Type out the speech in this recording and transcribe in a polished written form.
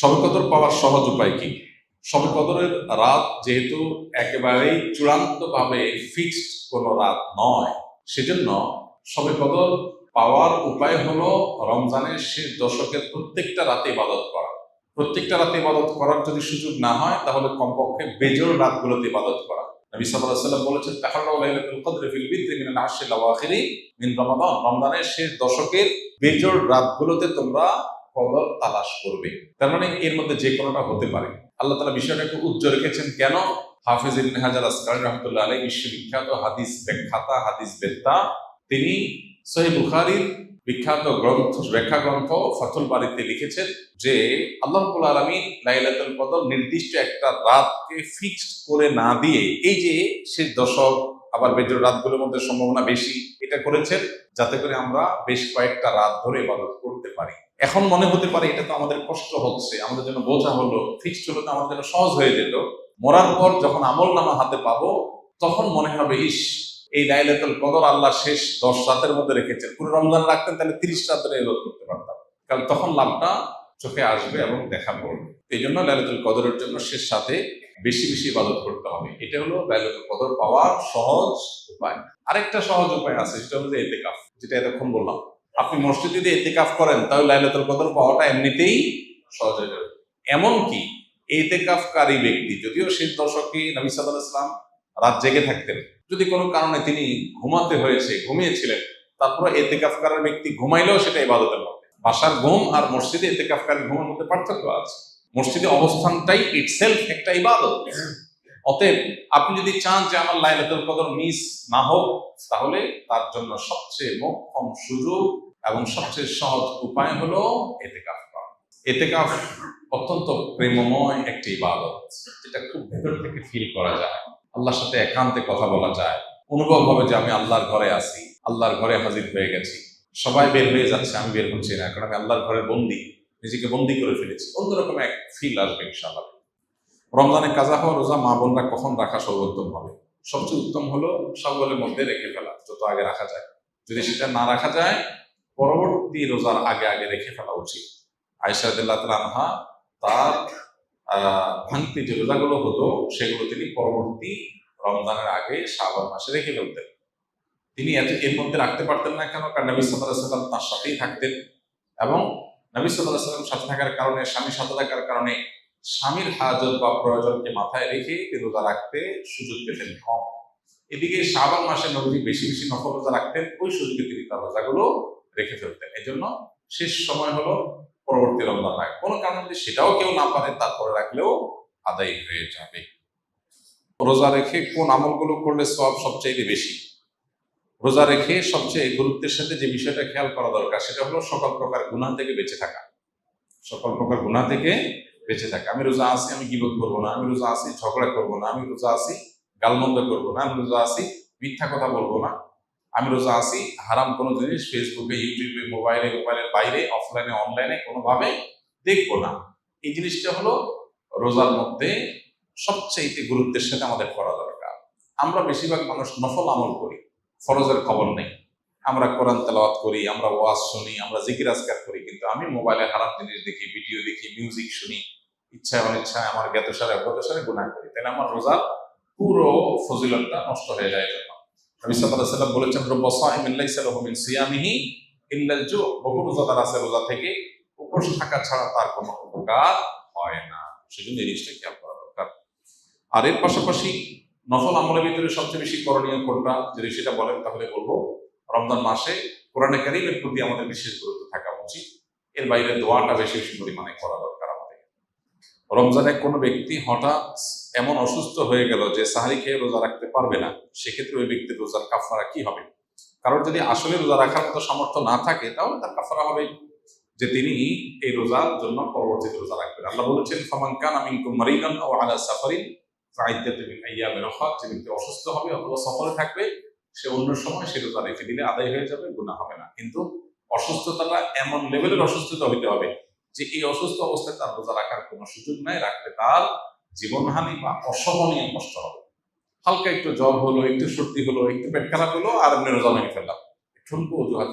শবে কদর পাওয়ার সহজ উপায় কি? শবে কদরের রাত যেহেতু একেবারেই চূড়ান্তভাবে ফিক্সড কোনো রাত নয়, সেজন্য শবে কদর পাওয়ার উপায় হলো রমজানের শেষ দশকের প্রত্যেকটা রাতে ইবাদত করা। প্রত্যেকটা রাতে ইবাদত করার যদি সুযোগ না হয়, তাহলে কমপক্ষে বেজোড় রাতগুলোতে ইবাদত করা। নবী সাল্লাল্লাহু আলাইহি ওয়াসাল্লাম বলেছেন, তাহাররাউ লাইলাতুল কদরি ফিল বিদরি মিনাল আশরিল আওয়াখিরি মিন রমাদান। রমজানের শেষ দশকের বেজোড় রাতগুলোতে তোমরা কদর তালাশ করবে। তার মানে এর মধ্যে যে কোনোটা হতে পারে। আল্লাহ তাআলা বিষয়টা একটু উজ্জ্বল রেখেছেন কেন? হাফেজ ইবনে হাজার আসকারী রাহমাতুল্লাহ আলাইহি বিশ্ববিখ্যাত হাদিস ব্যাখ্যাতা, হাদিস বেত্তা, তিনি সহিহ বুখারীর বিখ্যাত ব্যাখ্যা গ্রন্থ ফাথুল বারীতে লিখেছেন যে আল্লাহ রাব্বুল আলামিন লাইলাতুল কদর নির্দিষ্ট একটা রাতকে ফিক্সড করে না দিয়ে, এই যে শেষ দশক আবার বেজোড় রাতগুলোর মধ্যে সম্ভাবনা বেশি, এটা করেছেন যাতে করে আমরা বেশ কয়েকটা রাত ধরে ইবাদত করতে পারি। এখন মনে হতে পারে এটা তো আমাদের কষ্ট হচ্ছে, আমাদের জন্য বোঝা হলো, ফিক্সড হলো তো আমাদের জন্য সহজ হয়ে যেত। মরার পর যখন আমল নামা হাতে পাবো, তখন মনে হবে ইস, এই লাইলাতুল কদর আল্লাহ শেষ 10 রাতের মধ্যে রেখেছেন, পুরো রমজান রাখতেন তাহলে 30 রাত ধরে ইবাদত করতে পারতাম। কারণ তখন লাভটা চোখে আসবে এবং দেখা পড়বে। এই জন্য লাইলাতুল কদরের জন্য শেষ সাথে বেশি বেশি ইবাদত করতে হবে। এটা হলো লাইলাতুল কদর পাওয়ার সহজ উপায়। আরেকটা সহজ উপায় আছে, সেটা হলো ইতিকাফ, যেটা এতক্ষণ বললাম। আপনি মসজিদে যদি ইতিকাফ করেন, তাহলে লাইলাতুল কদর পাওয়াটা এমনিতেই সহজ হয়ে যাবে। এমনকি ইতিকাফকারী ব্যক্তি, যদিও শেষ দশকে নবী সাল্লাল্লাহু আলাইহি ওয়াসাল্লাম রাত জেগে থাকতেন, যদি কোনো কারণে তিনি ঘুমাতে হয়েছে, ঘুমিয়েছিলেন, তারপরে ইতিকাফকারী ব্যক্তি ঘুমাইলেও সেটা ইবাদতের মধ্যে। বাসার ঘুম আর মসজিদে ইতিকাফকারী ঘুমের মধ্যে পার্থক্য আছে। মসজিদে অবস্থানটাই ইটসেলফ একটা ইবাদত। অতএব আপনি যদি চান যে আমার লাইলাতুল কদর মিস না হোক, তাহলে তার জন্য সবচেয়ে মোক্ষম সুযোগ এবং সবচেয়ে সহজ উপায় হলো ইতিকাফ করা। ইতিকাফ অত্যন্ত প্রেমময় একটি ইবাদত, যেটা খুব ভেতর থেকে ফিল করা যায়। আল্লাহর সাথে একান্তে কথা বলা যায়, অনুভব হবে যে আমি আল্লাহর ঘরে আছি, আল্লাহর ঘরে হাজির হয়ে গেছি। সবাই বের হয়ে যাচ্ছে, আমি বের হচ্ছি না, কারণ আমি আল্লাহর ঘরের বন্দী, নিজেকে বন্দী করে ফেলেছি। অন্যরকম এক ফিল আসবে ইনশাআল্লাহ। রমজানে কাজা হওয়া রোজা মা বোনরা কখন রাখা সর্বোত্তম হবে? সবচেয়ে উত্তম হলো শাওয়ালের মধ্যে রেখে ফেলা, যত আগে রাখা যায়। যদি সেটা না রাখা যায়, পরবর্তী রোজার আগে আগে রেখে ফেলা উচিত। আয়েশা রাদিয়াল্লাহু তাআলা আনহা তার ভাঙতি যে রোজাগুলো হতো, সেগুলো তিনি পরবর্তী রমজানের আগে শাওয়াল মাসে রেখে ফেলতেন। তিনি এর মধ্যে রাখতে পারতেন না কেন? কারণ নবী সাল্লাল্লাহু আলাইহি ওয়াসাল্লাম তার সাথেই থাকতেন, এবং নবী সাল্লাল্লাহু আলাইহি ওয়াসাল্লাম সাথে থাকার কারণে, স্বামীর সাথে থাকার কারণে স্বামীর হাজত বা প্রয়োজনকে মাথায় রেখে রোজা রাখতে সুযোগ পেতেন কম। এদিকে শাওয়াল মাসে নবী বেশি বেশি নফল রোজা রাখতেন, ওই সুযোগে তিনি তার রোজাগুলো রেখে ফেলতেন। এই জন্য শেষ সময় হলো পরবর্তী রমজান রাখা। কোনো কারণে যদি সেটাও কেউ না পারে, তারপরে রাখলেও আদায় হয়ে যাবে। রোজা রেখে কোন আমলগুলো করলে সওয়াব সবচেয়ে বেশি? রোজা রেখে সবচেয়ে গুরুত্বের সাথে যে বিষয়টা খেয়াল করা দরকার, সেটা হলো সকল প্রকার গুনাহ থেকে বেঁচে থাকা। সকল প্রকার গুনাহ থেকে বেঁচে থাকা। আমি রোজা আছি, আমি গীবত করবো না, আমি রোজা আছি ঝগড়া করবো না, আমি রোজা আছি গালমন্দ করবো না, আমি রোজা আছি মিথ্যা কথা বলবো না, আমি রোজা আছি হারাম কোনো জিনিস ফেসবুকে, ইউটিউবে, মোবাইলের বাইরে, অফলাইনে, অনলাইনে কোনোভাবে দেখবো না। এই জিনিসটা হলো রোজার মধ্যে সবচেয়ে গুরুত্বের সাথে আমাদের করা দরকার। আমরা বেশিরভাগ মানুষ নফল আমল করি, ফরজের খবর নেই। আমরা কোরআন তেলাওয়াত করি, আমরা ওয়াজ শুনি, আমরা জিকির আজকার করি, কিন্তু আমি মোবাইলে হারাম জিনিস দেখি, ভিডিও দেখি, মিউজিক শুনি, ইচ্ছায় অনিচ্ছায় আমার জ্ঞাতসারে অজ্ঞাতসারে গুনাহ করি, তাহলে আমার রোজার পুরো ফজিলতটা নষ্ট হয়ে যায়। নবী সাল্লাল্লাহু আলাইহি ওয়াসাল্লাম বলেছেন, রব্বা সাইমিন লাইসা লাহু মিন সিয়ামিহি ইল্লাল জু'। বহু রোজাদার আছে, রোজা থেকে উপোস থাকা ছাড়া তার কোনো উপকার হয় না। সেজন্য এই জিনিসটা খেয়াল করা দরকার। আর এর পাশাপাশি নফল আমলের ভিতরে সবচেয়ে বেশি করণীয় কোনটা, যদি সেটা বলেন তাহলে বলবো রমজান মাসে কোরআনে কারীমের প্রতি আমাদের বিশেষ গুরুত্ব থাকা উচিত। এর বাইরে দোয়াটা বেশি বেশি পরিমাণে করা দরকার আমাদের। রমজানে কোনো ব্যক্তি হঠাৎ এমন অসুস্থ হয়ে গেল যে সাহরি খেয়ে রোজা রাখতে পারবে না, সেক্ষেত্রে ওই ব্যক্তির রোজার কাফারা কি হবে? কারণ যদি আসলে রোজা রাখার মতো সামর্থ্য না থাকে, তাহলে তার কাফারা হবে যে তিনি এই রোজার জন্য পরবর্তীতে রোজা রাখবেন। আল্লাহ বলেছেন, ফামান কানা মিনকুম মারিদান আও আলা সাফারিন ফাইদ্দাতুম মিন আইয়ামিন উখরা। যে ব্যক্তি অসুস্থ হবে অথবা সফরে থাকবে, সে অন্য সময় সে রোজা রেখে দিলে আদায় হয়ে যাবে, গুনাহ হবে না। কিন্তু অসুস্থতাটা এমন লেভেলের অসুস্থতা হইতে হবে যে এই অসুস্থ অবস্থায় তার রোজা রাখার কোনো সুযোগ নাই, রাখলে তার জীবনহানি বা অসহনীয় কষ্ট হবে। হালকা একটু জ্বর হলো, একটু সর্দি হলো, একটু পেট খারাপ হলো, আর এমনি রোজা ভেঙে ফেললাম, ঠুনকো অজুহাত